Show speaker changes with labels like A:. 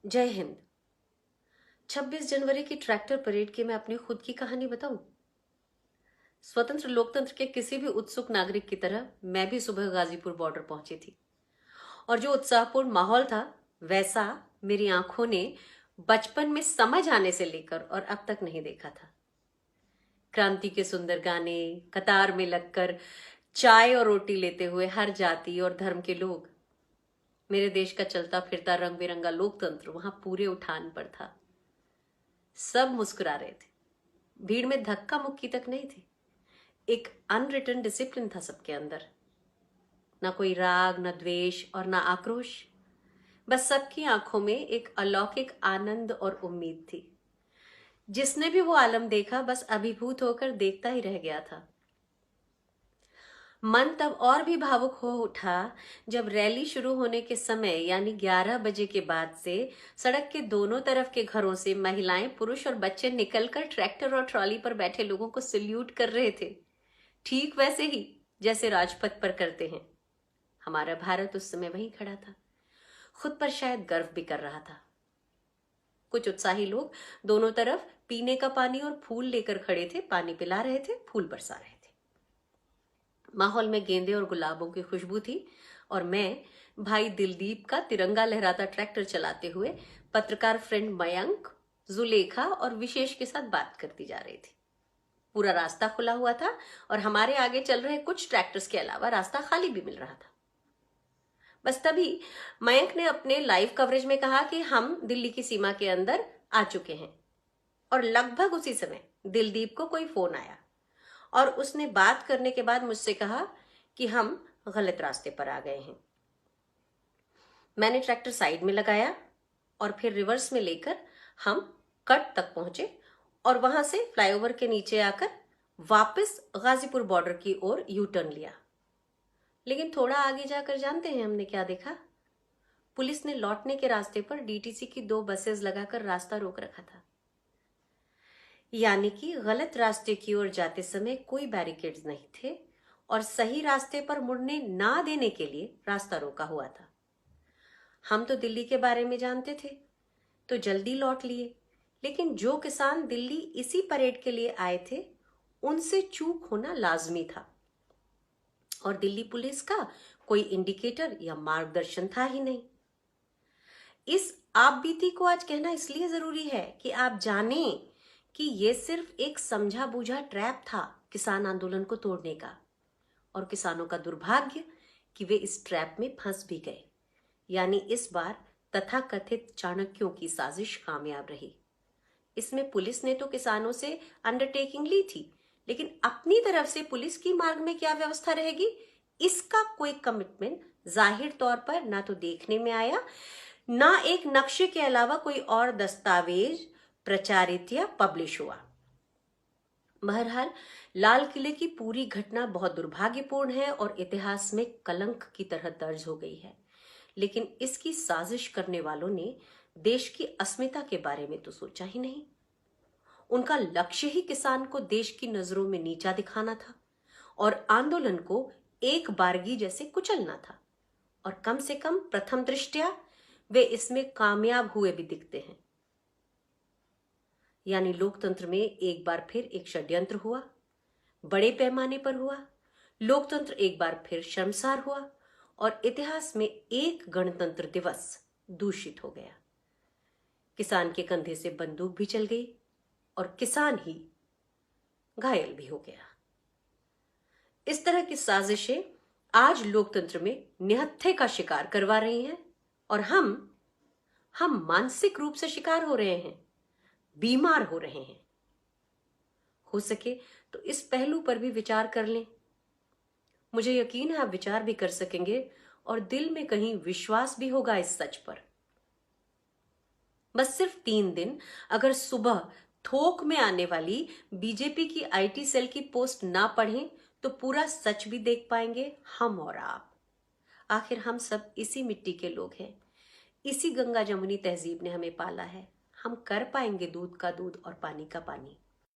A: जय हिंद। 26 जनवरी की tractor parade की मैं अपनी खुद की कहानी बताऊं। स्वतंत्र लोकतंत्र के किसी भी उत्सुक नागरिक की तरह मैं भी सुबह गाजीपुर बॉर्डर पहुंची थी और जो उत्साहपूर्ण माहौल था वैसा मेरी आंखों ने बचपन में समझ आने से लेकर और अब तक नहीं देखा था। क्रांति के सुंदर गाने, कतार में लगकर चाय और रोटी लेते हुए हर जाति और धर्म के लोग, मेरे देश का चलता फिरता रंग बिरंगा लोकतंत्र वहां पूरे उठान पर था। सब मुस्कुरा रहे थे, भीड़ में धक्का मुक्की तक नहीं थी। एक अनरिटन डिसिप्लिन था सबके अंदर, ना कोई राग, ना द्वेष और ना आक्रोश। बस सबकी आंखों में एक अलौकिक आनंद और उम्मीद थी। जिसने भी वो आलम देखा बस अभिभूत होकर देखता ही रह गया था। मन तब और भी भावुक हो उठा जब रैली शुरू होने के समय यानी 11 बजे के बाद से सड़क के दोनों तरफ के घरों से महिलाएं, पुरुष और बच्चे निकलकर ट्रैक्टर और ट्रॉली पर बैठे लोगों को सल्यूट कर रहे थे, ठीक वैसे ही जैसे राजपथ पर करते हैं। हमारा भारत उस समय वहीं खड़ा था, खुद पर शायद गर्व भी कर रहा था। कुछ उत्साही लोग दोनों तरफ पीने का पानी और फूल लेकर खड़े थे, पानी पिला रहे थे, फूल बरसा रहे थे। माहौल में गेंदे और गुलाबों की खुशबू थी और मैं भाई दिलदीप का तिरंगा लहराता ट्रैक्टर चलाते हुए पत्रकार फ्रेंड मयंक, जुलेखा और विशेष के साथ बात करती जा रही थी। पूरा रास्ता खुला हुआ था और हमारे आगे चल रहे कुछ ट्रैक्टर्स के अलावा रास्ता खाली भी मिल रहा था। बस तभी मयंक ने अपने लाइव कवरेज में कहा कि हम दिल्ली की सीमा के अंदर आ चुके हैं और लगभग उसी समय दिलदीप को कोई फोन आया और उसने बात करने के बाद मुझसे कहा कि हम गलत रास्ते पर आ गए हैं। मैंने ट्रैक्टर साइड में लगाया और फिर रिवर्स में लेकर हम कट तक पहुंचे और वहां से फ्लाईओवर के नीचे आकर वापस गाजीपुर बॉर्डर की ओर यू टर्न लिया। लेकिन थोड़ा आगे जाकर जानते हैं हमने क्या देखा? पुलिस ने लौटने के रास्ते पर डीटीसी की 2 बसेस लगाकर रास्ता रोक रखा था। यानी कि गलत रास्ते की ओर जाते समय कोई बैरिकेड्स नहीं थे और सही रास्ते पर मुड़ने ना देने के लिए रास्ता रोका हुआ था। हम तो दिल्ली के बारे में जानते थे तो जल्दी लौट लिए, लेकिन जो किसान दिल्ली इसी परेड के लिए आए थे उनसे चूक होना लाजमी था और दिल्ली पुलिस का कोई इंडिकेटर या मार्गदर्शन था ही नहीं। इस आप बीती को आज कहना इसलिए जरूरी है कि आप जानें कि यह सिर्फ एक समझा बूझा ट्रैप था किसान आंदोलन को तोड़ने का, और किसानों का दुर्भाग्य कि वे इस ट्रैप में फंस भी गए। यानी इस बार तथाकथित चाणक्यों की साजिश कामयाब रही। इसमें पुलिस ने तो किसानों से अंडरटेकिंग ली थी, लेकिन अपनी तरफ से पुलिस की मार्ग में क्या व्यवस्था रहेगी इसका कोई कमिटमेंट जाहिर तौर पर ना तो देखने में आया, ना एक नक्शे के अलावा कोई और दस्तावेज प्रचारित या पब्लिश हुआ। बहरहाल लाल किले की पूरी घटना बहुत दुर्भाग्यपूर्ण है और इतिहास में कलंक की तरह दर्ज हो गई है, लेकिन इसकी साजिश करने वालों ने देश की अस्मिता के बारे में तो सोचा ही नहीं। उनका लक्ष्य ही किसान को देश की नजरों में नीचा दिखाना था और आंदोलन को एक बारगी जैसे कुचलना था, और कम से कम प्रथम दृष्टया वे इसमें कामयाब हुए भी दिखते हैं। यानी लोकतंत्र में एक बार फिर एक षड्यंत्र हुआ, बड़े पैमाने पर हुआ। लोकतंत्र एक बार फिर शर्मसार हुआ और इतिहास में एक गणतंत्र दिवस दूषित हो गया। किसान के कंधे से बंदूक भी चल गई और किसान ही घायल भी हो गया। इस तरह की साजिशें आज लोकतंत्र में निहत्थे का शिकार करवा रही हैं और हम मानसिक रूप से शिकार हो रहे हैं, बीमार हो रहे हैं। हो सके तो इस पहलू पर भी विचार कर लें। मुझे यकीन है आप विचार भी कर सकेंगे और दिल में कहीं विश्वास भी होगा इस सच पर। बस सिर्फ 3 दिन अगर सुबह थोक में आने वाली बीजेपी की आईटी सेल की पोस्ट ना पढ़ें तो पूरा सच भी देख पाएंगे हम और आप। आखिर हम सब इसी मिट्टी के लोग हैं, इसी गंगा जमुनी तहजीब ने हमें पाला है। हम कर पाएंगे दूध का दूध और पानी का पानी।